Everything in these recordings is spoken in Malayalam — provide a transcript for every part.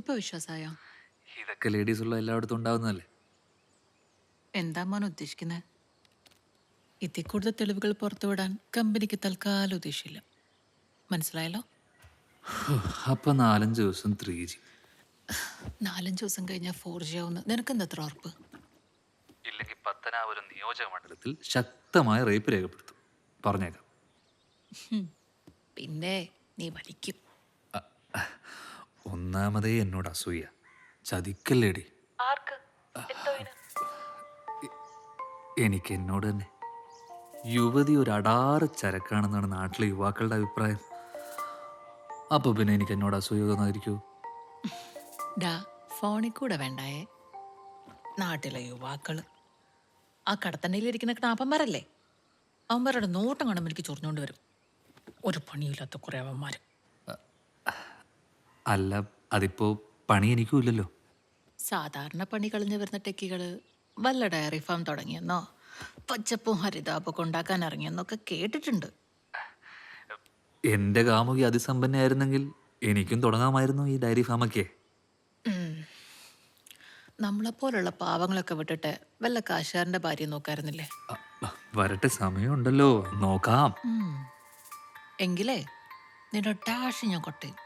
ഇപ്പൊ വിശ്വാസായോ? ഇതൊക്കെ ലേഡീസ് ഉള്ള എല്ലായിടത്തും ഉണ്ടാവുന്നതല്ലേ. എന്താ മോൻ ഉദ്ദേശിക്കുന്നത്? ഇതിൽ കൂടുതൽ തെളിവുകൾ പുറത്തുവിടാൻ കമ്പനിക്ക് തൽക്കാലം ഉദ്ദേശിച്ചില്ല. മനസ്സിലായല്ലോ? അപ്പൊ 4-5 ദിവസം 3G. 4-5 ദിവസം കഴിഞ്ഞാൽ 4G ആവുന്ന നിനക്കെന്താ അത്ര ഉറപ്പ്? ഇല്ലെങ്കിൽ പത്തനാപുരം നിയോജക മണ്ഡലത്തിൽ ശക്തമായ റേപ്പ് രേഖപ്പെടുത്തും. പറഞ്ഞേക്കാം. പിന്നെ നീ വലിക്കും. ഒന്നാമതേ എന്നോട് അസൂയ. ചതിക്കല്ലേടി. ആർക്ക്? എന്തോയിന്? എനിക്ക് എന്നോട് തന്നെ. യുവതി ഒരു അടാറ് ചരക്കാണെന്നാണ് നാട്ടിലെ യുവാക്കളുടെ അഭിപ്രായം. അപ്പൊ പിന്നെ എനിക്ക് എന്നോട് അസൂയ തോന്നാതിരിക്കൂ? ഡാ, ഫോണിൽ കൂടെ വേണ്ടായേ. നാട്ടിലെ യുവാക്കള് ആ കടത്തണ്ടയിലിരിക്കുന്ന ക്നാപ്പന്മാരല്ലേ, അവന്മാരുടെ നോട്ടം കാണുമ്പോൾ എനിക്ക് ചൊറിഞ്ഞുകൊണ്ട് വരും. ഒരു പണിയില്ലാത്ത കുറെ അവന്മാർ. അല്ല, അതിപ്പോ പണി എനിക്കും ഇല്ലല്ലോ. സാധാരണ പണി കളഞ്ഞു വരുന്ന ടെക്കികള് വല്ല ഡയറി ഫാം തുടങ്ങിയെന്നോ പച്ചപ്പും ഹരിതാപൊക്കെ ഉണ്ടാക്കാൻ ഇറങ്ങിയെന്നൊക്കെ കേട്ടിട്ടുണ്ട്. എന്റെ കാമുകി അതിസമ്പന്നയായിരുന്നെങ്കിൽ എനിക്കും തുടങ്ങാമായിരുന്നു ഈ ഡയറി ഫാമൊക്കെ. നമ്മളെപ്പോലുള്ള പാവങ്ങളൊക്കെ വിട്ടിട്ട് വല്ല കാശുകാരന്റെ ഭാര്യ നോക്കായിരുന്നില്ലേ? വരട്ടെ, സമയമുണ്ടല്ലോ, നോക്കാം. എങ്കിലേ നിന്റെ ഡാഷ് ഞാൻ കൊട്ടയും.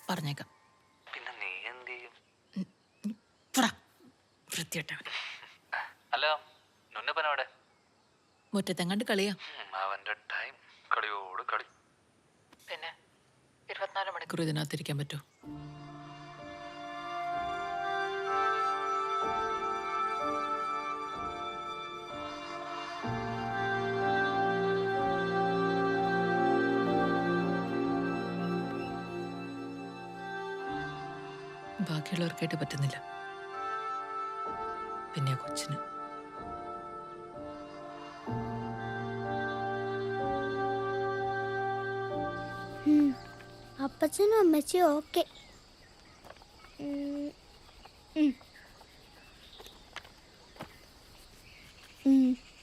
പറഞ്ഞേക്കാം. പിന്നെ നീ എന്ത് ചെയ്യും? വൃത്തിയിട്ടവൻ അല്ല, നുന്നപ്പനവിടെ? മുറ്റത്തെങ്ങാണ്ട് കളിയാ. അവന്റെ ടൈം കളിയോട് കളി. പിന്നെ 24 മണിക്കൂർ ഇതിനകത്തിരിക്കാൻ പറ്റൂ? ബാക്കിയുള്ളവർക്കായിട്ട് പറ്റുന്നില്ല, പിന്നെ ആ കൊച്ചിന്. അപ്പച്ചനും അമ്മച്ചിയും ഓക്കെ.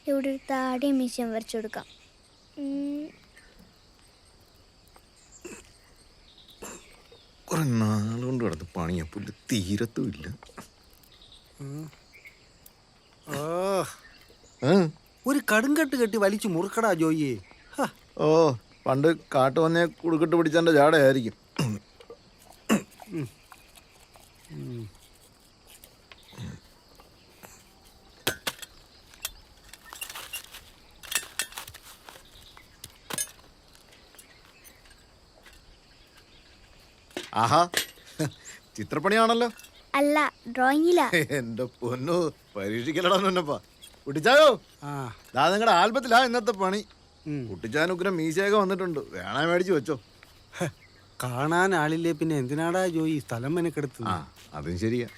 ഇവിടെ ഒരു താടിയും മീശയും വരച്ചു കൊടുക്കാം. കുറെ നാളുകൊണ്ട് കിടന്ന് പണിയാ, പുല്ല് തീരത്തുമില്ല. ഒരു കടുങ്കട്ട് കെട്ടി വലിച്ചു മുറുക്കടാ ജോയിയെ. ഓ, പണ്ട് കാട്ടുവന്നെ കുടുക്കിട്ട് പിടിച്ചെന്റെ ജാടയായിരിക്കും. ആഹാ, ചിത്രപ്പണിയാണല്ലോ. അല്ല, ഡ്രോയിങ്ങിലാ. എന്റെ പൊന്നു, പരീക്ഷിക്കലടാ കുട്ടിച്ചായോ. ദാ നിങ്ങളുടെ ആൽബത്തിലാ ഇന്നത്തെ പണി. കുട്ടിച്ചാനുഗ്രം മീശയൊക്കെ വന്നിട്ടുണ്ട്, വേണേ മേടിച്ചു വെച്ചോ. കാണാൻ ആളില്ലേ പിന്നെ എന്തിനാടാ ജോയി സ്ഥലം മെനക്കെടുത്തുന്നത്? അതും ശരിയാ.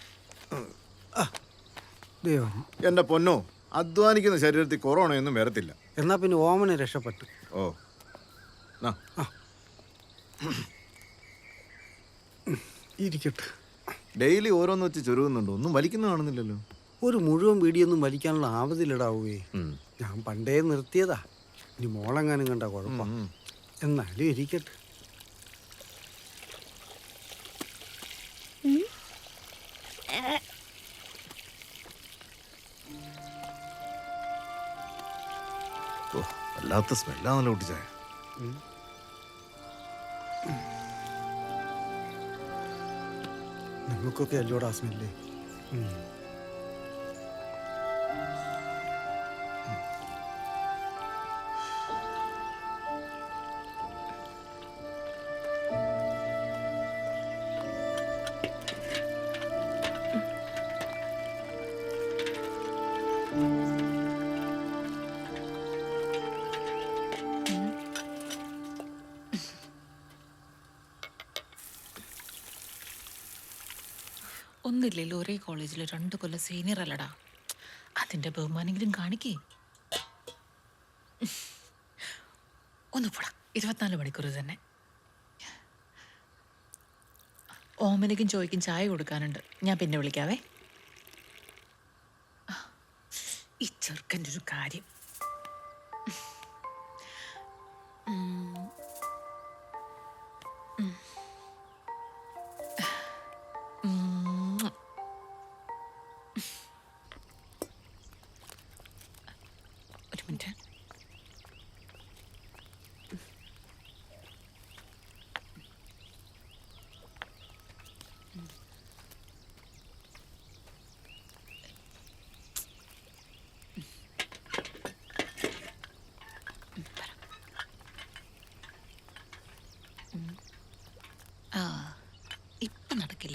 ദൈവം. എന്റെ പൊന്നോ, അധ്വാനിക്കുന്ന ശരീരത്തിൽ കൊറോണയൊന്നും വരത്തില്ല. എന്നാ പിന്നെ ഓമനെ രക്ഷപ്പെട്ടു. ഓ, ഇരിക്കട്ടെ. ഡെയിലി ഓരോന്ന് വെച്ച് ചുരുങ്ങുന്നുണ്ട്, ഒന്നും വലിക്കുന്ന കാണുന്നില്ലല്ലോ. ഒരു മുഴുവൻ വീടിയൊന്നും വലിക്കാനുള്ള ആവതിലിടാവേ. ഞാൻ പണ്ടേ നിർത്തിയതാ. ഇനി മോളെങ്ങാനും കണ്ട കുഴപ്പം. എന്നാലും ഇരിക്കട്ടെ. വല്ലാത്ത സ്മെല്ലാന്നല്ലോ കുട്ടിച്ചായ. നമുക്കൊക്കെ അല്ലോടാ സ്മെല്ലേ. ഒന്നില്ലല്ലോ, ഒരേ കോളേജിൽ 2 കൊല്ലം സീനിയർ അല്ലടാ. അതിന്റെ ബഹുമാനെങ്കിലും കാണിക്കേ. ഒന്ന് പോടാ, 24 മണിക്കൂർ തന്നെ. ഓമനയ്ക്കും ചോയ്ക്കും ചായ കൊടുക്കാനുണ്ട്, ഞാൻ പിന്നെ വിളിക്കാവേ. ഈ ചെറുക്കൻ്റെ ഒരു കാര്യം.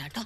കുഴപ്പമില്ല കേട്ടോ.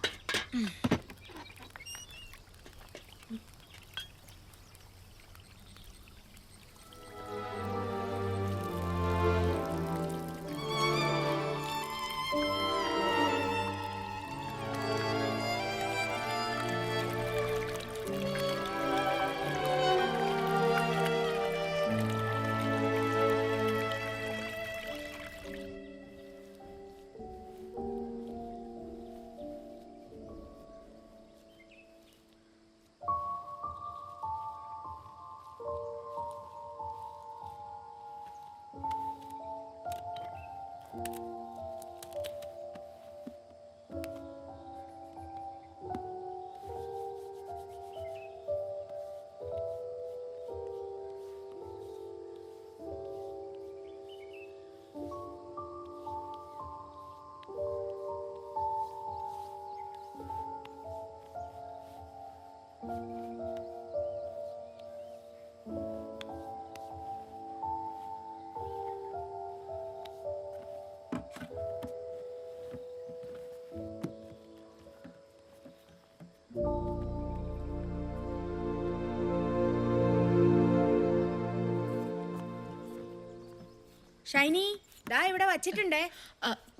ഷൈനി ദാ ഇവിടെ വച്ചിട്ടുണ്ടേ.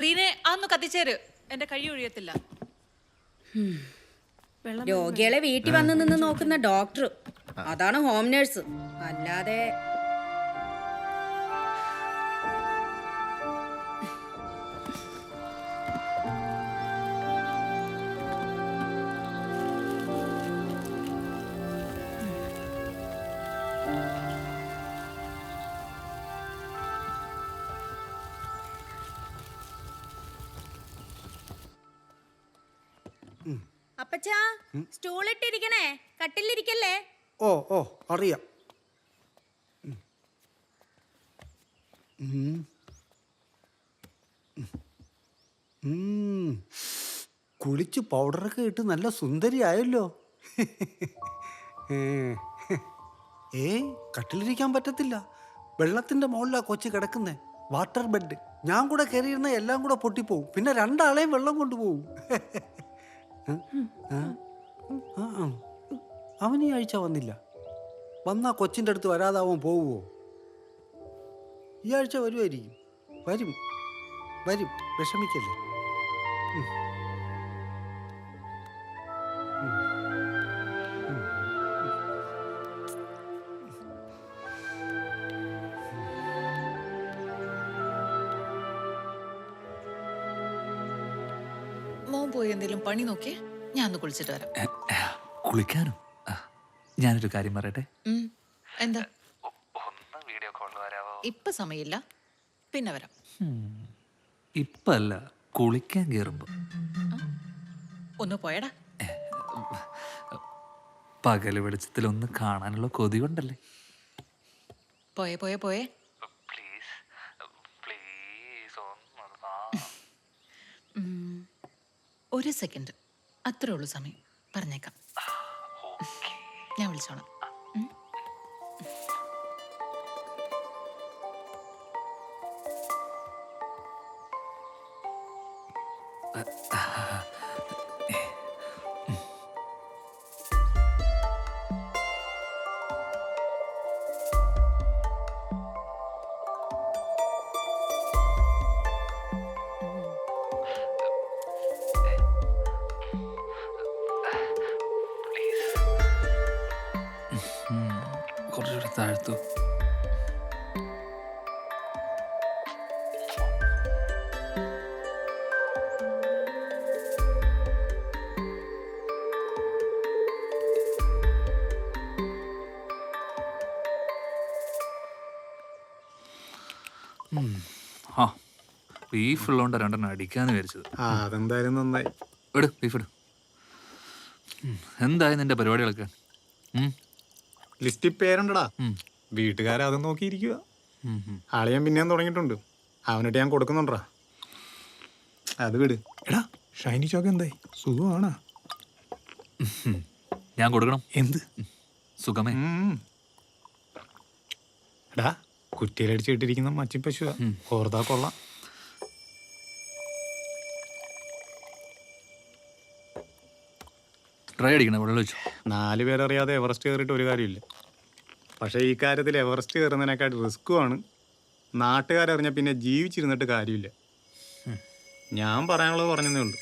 റീനെ അതൊന്ന് കത്തിച്ചേര്, എന്റെ കഴി ഒഴിയത്തില്ല. രോഗികളെ വീട്ടിൽ വന്ന് നിന്ന് നോക്കുന്ന ഡോക്ടർ, അതാണ് ഹോം നേഴ്സ്. അല്ലാതെ അപ്പച്ചാ സ്റ്റൂൾ ഇട്ടിരിക്കണേ, കട്ടിലിരിക്കല്ലേ. ഓ ഓ അറിയാം. കുളിച്ച് പൗഡറൊക്കെ ഇട്ട് നല്ല സുന്ദരിയായല്ലോ. കട്ടിലിരിക്കാൻ പറ്റത്തില്ല, വെള്ളത്തിന്റെ മുകളിലാ കൊച്ചു കിടക്കുന്നേ. Water bed. ഞാൻ കൂടെ കയറിയിരുന്ന എല്ലാം കൂടെ പൊട്ടിപ്പോവും, പിന്നെ രണ്ടാളെയും വെള്ളം കൊണ്ടുപോകും. അവൻ ഈ ആഴ്ച വന്നില്ല. വന്നാ കൊച്ചിൻ്റെ അടുത്ത് വരാതെ അവൻ പോവുമോ? ഈ ആഴ്ച വരുമായിരിക്കും. വരും വരും, വിഷമിക്കല്ലേ. മോൻ പോയി എന്തെങ്കിലും പണി നോക്കിയേ, ഞാൻ ഒന്ന് കുളിച്ചിട്ട് വരാം. കുളിക്കാനോ? ഞാനൊരു കാര്യം പറയട്ടെ. എന്താ? ഒന്ന് വീഡിയോ കോൾ വരാവോ? ഇപ്പൊ സമയമില്ല, പിന്നെ വരാം. ഇപ്പല്ല, കുളിക്കാൻ കയറുമ്പോ. ഒന്ന് പോയടാ. പകല് വെളിച്ചത്തിൽ ഒന്ന് കാണാനുള്ള കൊതി കൊണ്ടല്ലേ. പോയേ പോയേ പോയേ. പ്ലീസ് പ്ലീസ് ഒരു സെക്കൻഡ്, അത്രേ ഉള്ളൂ സമയം. പറഞ്ഞേക്കാം, ഞാൻ വിളിച്ചോളാം. കുറച്ചുകൂടെ താഴ്ത്തു. ആ ബീഫ് ഉള്ളതുകൊണ്ട് രണ്ടെണ്ണം അടിക്കാന്ന് വിചാരിച്ചത്. അതെന്തായാലും നന്നായി. ഇട് ബീഫ് ഇട്. എന്തായി നിന്റെ പരിപാടികളൊക്കെ? ലിസ്റ്റിൽ പേരുണ്ടടാ. വീട്ടുകാരതും നോക്കിയിരിക്കുക. അളിയൻ പിന്നെയും തുടങ്ങിയിട്ടുണ്ട്. അവനിട്ട് ഞാൻ കൊടുക്കുന്നുണ്ടാ. അത് വിട്. എടാ ഷൈനി ചോക്ക് എന്തായി? സുഖമാണോ? ഞാൻ കൊടുക്കണം. എന്ത് സുഖമേ? എടാ കുറ്റിയിലടിച്ചിട്ടിരിക്കുന്ന മച്ചി പശുവാ, ഓർത്താ കൊള്ളാം. ഡ്രൈ അടിക്കണം, വെള്ളം വെച്ചു. 4 പേരറിയാതെ എവറസ്റ്റ് കയറിയിട്ട് ഒരു കാര്യമില്ല. പക്ഷേ ഈ കാര്യത്തിൽ എവറസ്റ്റ് കയറുന്നതിനേക്കാൾ റിസ്ക്കുമാണ്. നാട്ടുകാരറിഞ്ഞാൽ പിന്നെ ജീവിച്ചിരുന്നിട്ട് കാര്യമില്ല. ഞാൻ പറയാനുള്ളത് പറഞ്ഞതേ ഉള്ളൂ.